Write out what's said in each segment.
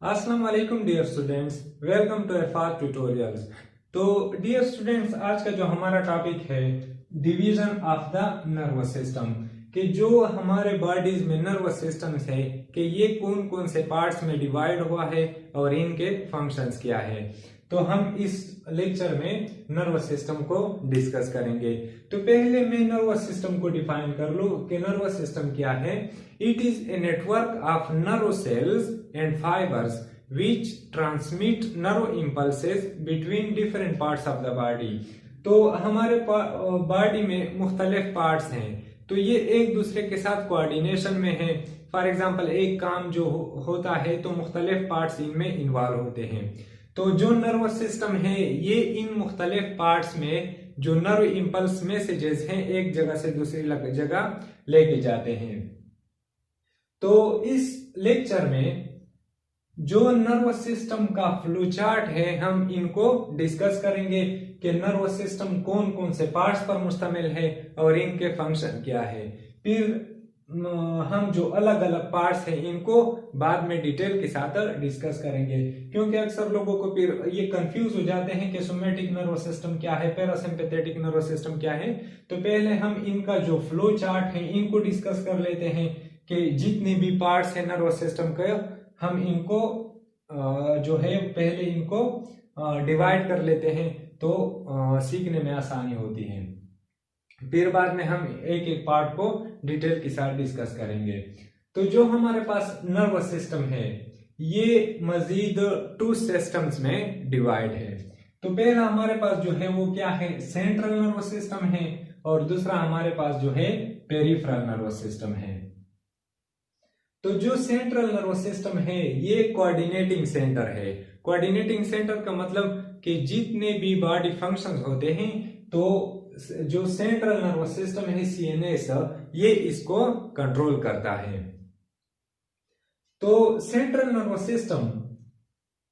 अस्सलाम वालेकुम dear students, welcome to FR tutorials. तो डियर स्टूडेंट्स, आज का जो हमारा टॉपिक है division of the nervous system, कि जो हमारे बॉडीज में नर्वस सिस्टम्स है कि ये कौन कौन से पार्ट्स में डिवाइड हुआ है और इनके फंक्शंस क्या है। तो हम इस लेक्चर में नर्वस सिस्टम को डिस्कस करेंगे। तो पहले मैं नर्वस सिस्टम को डिफाइन कर लूं कि नर्वस सिस्टम क्या है। It is a network of nerve cells and fibres which transmit nerve impulses between different parts of the body। तो हमारे बॉडी में मुख्तलिफ पार्ट्स हैं, तो ये एक दूसरे के साथ कोऑर्डिनेशन में है। फॉर एग्जांपल एक काम जो होता है तो मुख्तलिफ पार्ट्स इनमें इन्वॉल्व होते हैं। तो जो नर्वस सिस्टम है ये इन मुख्तलिफ पार्ट्स में जो नर्व इम्पल्स मैसेजेस हैं एक जगह से दूसरी जगह लेके जाते हैं। तो इस लेक्चर में जो नर्वस सिस्टम का फ्लो चार्ट है हम इनको डिस्कस करेंगे कि नर्वस सिस्टम कौन कौन से पार्ट्स पर मुश्तमिल है और इनके फंक्शन क्या है। फिर हम जो अलग अलग पार्ट्स हैं इनको बाद में डिटेल के साथ डिस्कस करेंगे, क्योंकि अक्सर लोगों को फिर ये कंफ्यूज हो जाते हैं कि सोमैटिक नर्वस सिस्टम क्या है, पैरासिम्पैथेटिक नर्वस सिस्टम क्या है। तो पहले हम इनका जो फ्लो चार्ट है इनको डिस्कस कर लेते हैं कि जितने भी पार्ट्स हैं नर्वस सिस्टम के हम इनको जो है पहले इनको डिवाइड कर लेते हैं तो सीखने में आसानी होती है। फिर बाद में हम एक एक पार्ट को डिटेल के साथ डिस्कस करेंगे। तो जो हमारे पास नर्वस सिस्टम है ये मजीद 2 सिस्टम्स में डिवाइड है। तो पहला हमारे पास जो है वो क्या है, सेंट्रल नर्वस सिस्टम है, और दूसरा हमारे पास जो है पेरिफेरल नर्वस सिस्टम है। तो जो सेंट्रल नर्वस सिस्टम है ये कोऑर्डिनेटिंग सेंटर है। कोऑर्डिनेटिंग सेंटर का मतलब कि जितने भी बॉडी फंक्शंस होते हैं तो जो सेंट्रल नर्वस सिस्टम है सीएनएस ये इसको कंट्रोल करता है। तो सेंट्रल नर्वस सिस्टम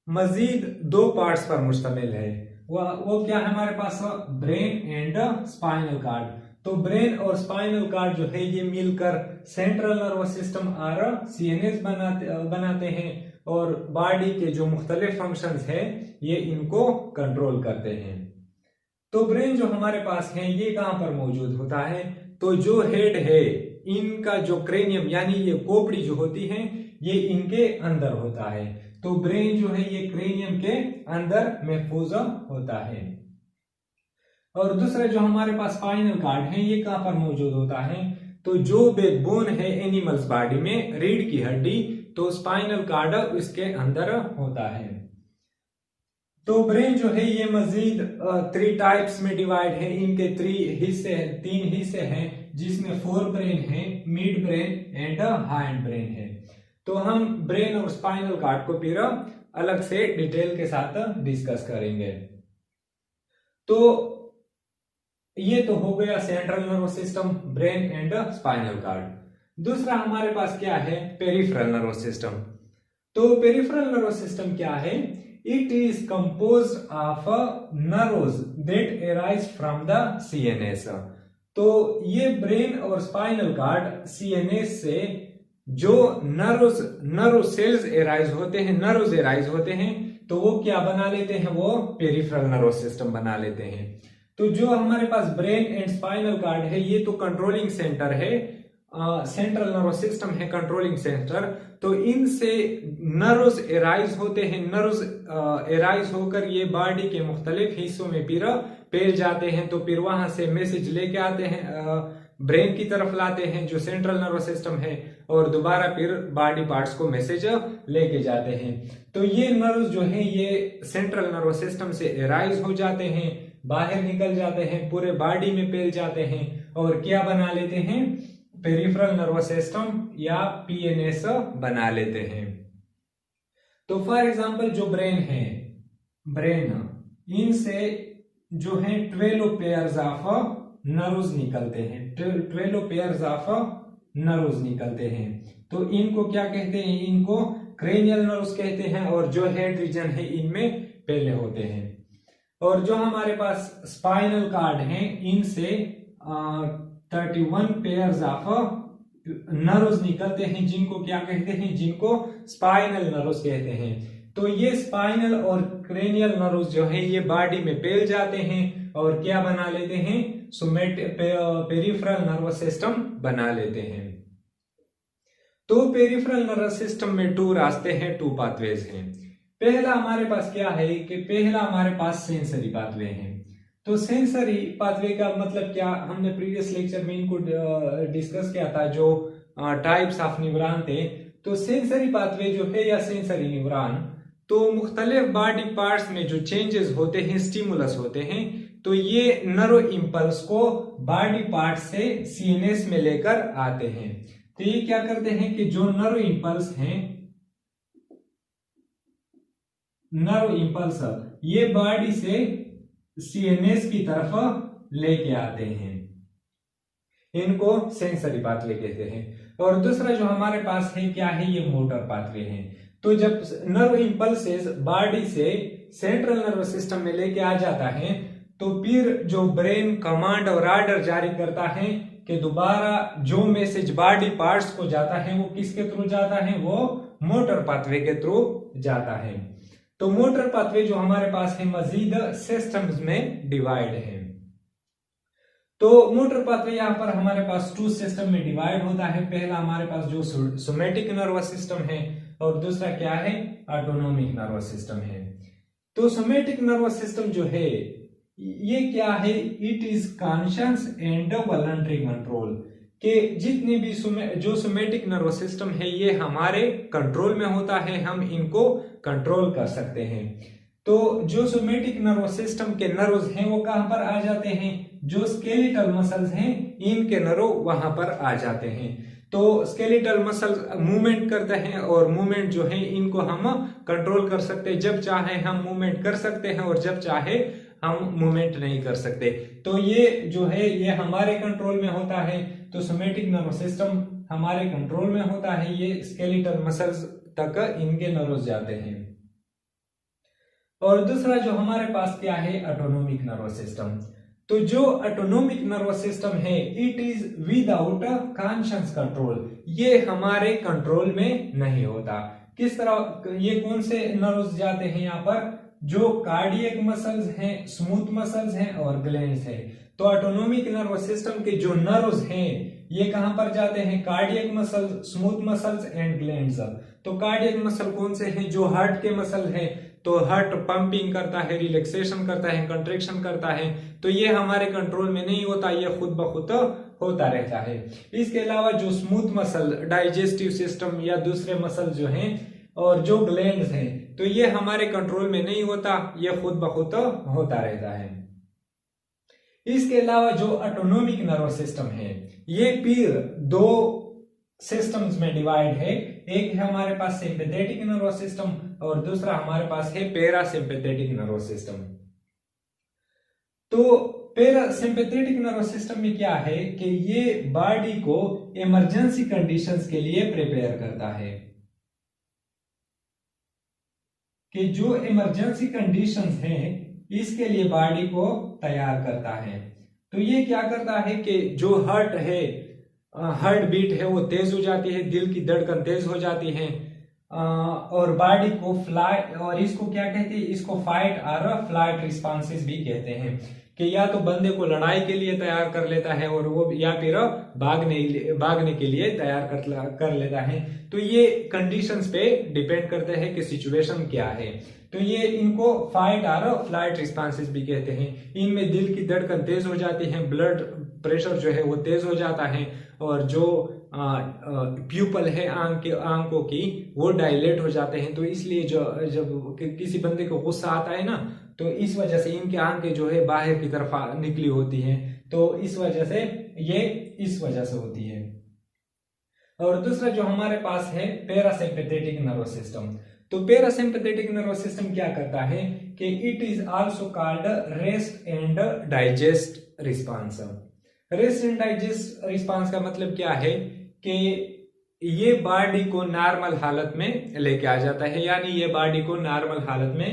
मजीद 2 पार्ट्स पर मुश्तमिल है। वो क्या है हमारे पास, ब्रेन एंड स्पाइनल कार्ड। तो ब्रेन और स्पाइनल कार्ड जो है ये मिलकर सेंट्रल नर्वस सिस्टम और सीएनएस बनाते हैं, और बॉडी के जो मुख्तलिफ फंक्शंस है ये इनको कंट्रोल करते हैं। तो ब्रेन जो हमारे पास है ये कहां पर मौजूद होता है, तो जो हेड है इनका जो क्रेनियम यानी ये खोपड़ी जो होती है ये इनके अंदर होता है। तो ब्रेन जो है ये क्रेनियम के अंदर महफूज होता है। और दूसरा जो हमारे पास स्पाइनल कार्ड है ये कहां पर मौजूद होता है, तो जो बैकबोन है एनिमल्स बॉडी में, रीढ़ की हड्डी, तो स्पाइनल कार्ड इसके अंदर होता है। तो ब्रेन जो है ये मजीद 3 टाइप्स में डिवाइड है। इनके 3 हिस्से हैं जिसमें फोर ब्रेन है, mid brain and hind brain है। तो हम ब्रेन और स्पाइनल कार्ड को फिर अलग से डिटेल के साथ डिस्कस करेंगे। तो ये तो हो गया central nervous system, brain and spinal cord. दूसरा हमारे पास क्या है, पेरिफेरल नर्वस सिस्टम। तो पेरिफेरल नर्वस सिस्टम क्या है, it is composed of nerves that arise from the CNS. तो ये ब्रेन और स्पाइनल कार्ड सीएनएस से जो नर्व सेल्स अराइज होते हैं तो वो क्या बना लेते हैं, वो पेरिफेरल नर्वस सिस्टम बना लेते हैं। तो जो हमारे पास ब्रेन एंड स्पाइनल कार्ड है ये तो कंट्रोलिंग सेंटर है, सेंट्रल नर्वस सिस्टम है कंट्रोलिंग सेंटर। तो इनसे नर्व्स एराइज होते हैं, नर्व्स एराइज होकर ये बॉडी के मुख्तलिफ हिस्सों में फिर फैल जाते हैं। तो फिर वहां से मैसेज लेके आते हैं, ब्रेन की तरफ लाते हैं जो सेंट्रल नर्वस सिस्टम है, और दोबारा फिर बॉडी पार्ट्स को मैसेज लेके जाते हैं। तो ये नर्व्स जो है ये सेंट्रल नर्वस सिस्टम से एराइज हो जाते हैं, बाहर निकल जाते हैं, पूरे बॉडी में फैल जाते हैं और क्या बना लेते हैं, पेरिफेरल नर्वस सिस्टम या पीएनएस बना लेते हैं। तो फॉर एग्जांपल जो ब्रेन इनसे जो है 12 पेयर्स ऑफ नर्व्स निकलते हैं, 12 पेयर्स ऑफ नर्व्स निकलते हैं। तो इनको क्या कहते हैं, इनको क्रेनियल नर्व्स कहते हैं, और जो हेड रीजन है इनमें पहले होते हैं। और जो हमारे पास स्पाइनल कार्ड है इनसे 31 पेयर्स ऑफ नर्व्स निकलते हैं, जिनको क्या कहते हैं, जिनको स्पाइनल नर्व्स कहते हैं। तो ये स्पाइनल और क्रेनियल नर्व्स जो है ये बॉडी में फैल जाते हैं और क्या बना लेते हैं, पेरिफेरल नर्वस सिस्टम बना लेते हैं। तो पेरिफेरल नर्वस सिस्टम में 2 रास्ते हैं, 2 पाथवेज हैं। पहला हमारे पास क्या है कि पहला हमारे पास सेंसरी पाथवे है। तो सेंसरी पाथवे का मतलब क्या, हमने प्रीवियस लेक्चर में इनको डिस्कस किया था, जो टाइप्स ऑफ न्यूरॉन थे। तो सेंसरी पाथवे जो है या सेंसरी न्यूरॉन, तो मुख्तलिफ बॉडी पार्ट्स में जो चेंजेस होते हैं, स्टिमुलस होते हैं, तो ये नर्व इंपल्स को बॉडी पार्ट से सीएनएस में लेकर आते हैं। तो ये क्या करते हैं कि जो नर्व इंपल्स हैं, नर्व इंपल्स ये बॉडी से सीएनएस की तरफ लेके आते हैं, इनको सेंसरी पाथवे कहते हैं। और दूसरा जो हमारे पास है क्या है, ये मोटर पाथवे है। तो जब नर्व इंपल्सेस बॉडी से सेंट्रल नर्वस सिस्टम में लेके आ जाता है, तो फिर जो ब्रेन कमांड और ऑर्डर जारी करता है कि दोबारा जो मैसेज बॉडी पार्ट्स को जाता है वो किसके थ्रू जाता है, वो मोटर पाथवे के थ्रू जाता है। तो मोटर पाथवे जो हमारे पास है मजीद सिस्टम्स में डिवाइड है। तो मोटर पाथवे यहाँ पर हमारे पास 2 सिस्टम में डिवाइड होता है। पहला हमारे पास जो सोमैटिक नर्वस सिस्टम है और दूसरा क्या है, ऑटोनोमिक नर्वस सिस्टम है। तो सोमैटिक नर्वस सिस्टम जो है ये क्या है, it is conscious and voluntary control, के जितने भी जो सोमैटिक नर्वस सिस्टम है ये हमारे कंट्रोल में होता है, हम इनको कंट्रोल कर सकते हैं। तो जो सोमैटिक नर्वस सिस्टम के नर्व्स हैं वो कहां पर आ जाते हैं, जो स्केलेटल मसल्स हैं इनके नर्व वहां पर आ जाते हैं। तो स्केलेटल मसल मूवमेंट करते हैं और मूवमेंट जो है इनको हम कंट्रोल कर सकते हैं, जब चाहे हम मूवमेंट कर सकते हैं और जब चाहे हम मूवमेंट नहीं कर सकते। तो ये जो है ये हमारे कंट्रोल में होता है। तो सोमैटिक नर्वस सिस्टम हमारे कंट्रोल में होता है, ये स्केलेटल मसल्स तक इनके नर्व्स जाते हैं। और दूसरा जो हमारे पास क्या है, ऑटोनोमिक नर्वस सिस्टम। तो जो ऑटोनोमिक नर्वस सिस्टम है it is without conscious control, ये हमारे कंट्रोल में नहीं होता। किस तरह, ये कौन से नर्व्स जाते हैं यहाँ पर, जो कार्डियक मसल्स हैं, स्मूथ मसल्स हैं और ग्लैंड्स हैं। तो ऑटोनोमिक नर्वस सिस्टम के जो नर्व्स हैं ये कहां पर जाते हैं, cardiac muscles, smooth muscles and glands. तो कार्डियक मसल कौन से हैं, जो हार्ट के मसल हैं। तो हार्ट पंपिंग करता है, रिलैक्सेशन करता है, कंट्रैक्शन करता है, तो ये हमारे कंट्रोल में नहीं होता, ये खुद ब खुद होता रहता है। इसके अलावा जो स्मूथ मसल, डाइजेस्टिव सिस्टम या दूसरे मसल जो हैं और जो ग्लैंड्स हैं, तो ये हमारे कंट्रोल में नहीं होता, ये खुद ब खुद होता रहता है। इसके अलावा जो ऑटोनोमिक नर्वस सिस्टम है ये फिर 2 सिस्टम्स में डिवाइड है। एक है हमारे पास सिंपैथेटिक नर्वस सिस्टम और दूसरा हमारे पास है पैरासिम्पैथेटिक नर्वस सिस्टम। तो पैरासिम्पैथेटिक नर्वस सिस्टम में क्या है कि ये बॉडी को इमरजेंसी कंडीशंस के लिए प्रिपेयर करता है, कि जो इमरजेंसी कंडीशंस हैं इसके लिए बॉडी को तैयार करता है। तो ये क्या करता है कि जो हार्ट है, हार्ट बीट है वो तेज हो जाती है, दिल की धड़कन तेज हो जाती है और बॉडी को फ्लाइट, और इसको क्या कहते हैं, इसको फाइट और फ्लाइट रिस्पॉन्सेस भी कहते हैं, कि या तो बंदे को लड़ाई के लिए तैयार कर लेता है और वो, या फिर भागने के लिए तैयार कर लेता है। तो ये कंडीशंस पे डिपेंड करते हैं कि सिचुएशन क्या है। तो ये इनको फाइट और फ्लाइट रिस्पॉन्सेस भी कहते हैं। इनमें दिल की धड़कन तेज हो जाती है, ब्लड प्रेशर जो है वो तेज हो जाता है और जो प्यूपल है आंखों की वो डायलेट हो जाते हैं। तो इसलिए जब किसी बंदे को गुस्सा आता है ना, तो इस वजह से इनकी आंखें जो है बाहर की तरफ निकली होती हैं, तो इस वजह से ये इस वजह से होती है। और दूसरा जो हमारे पास है पैरासिम्पैथेटिक नर्वस सिस्टम। तो पैरासिम्पैथेटिक नर्वस सिस्टम क्या करता है कि it is also called rest and digest response. Rest and digest response का मतलब क्या है कि ये बॉडी को नॉर्मल हालत में लेके आ जाता है, यानी ये बॉडी को नॉर्मल हालत में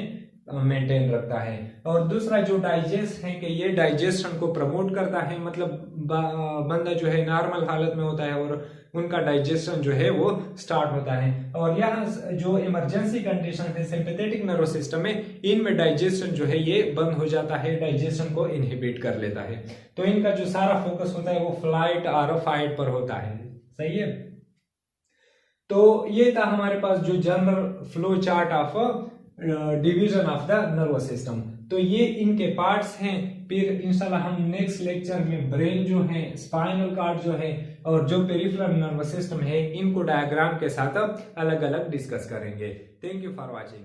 मेंटेन रखता है। और दूसरा जो डाइजेस्ट है कि ये डाइजेशन को प्रमोट करता है, मतलब बंदा जो है नॉर्मल हालत में होता है और उनका डाइजेशन जो है वो स्टार्ट होता है। और यहाँ जो इमरजेंसी कंडीशन है सिंपैथेटिक नर्वस सिस्टम में, इनमें डाइजेशन जो है ये बंद हो जाता है, डाइजेशन को इनहिबिट कर लेता है। तो इनका जो सारा फोकस होता है वो फ्लाइट और फाइट पर होता है। सही है। तो ये था हमारे पास जो general flow chart of division of the nervous system. तो ये इनके पार्ट्स हैं। फिर इंशाल्लाह हम नेक्स्ट लेक्चर में ब्रेन जो है, स्पाइनल कॉर्ड जो है और जो पेरिफेरल नर्वस सिस्टम है, इनको डायग्राम के साथ अलग अलग डिस्कस करेंगे। Thank you for watching.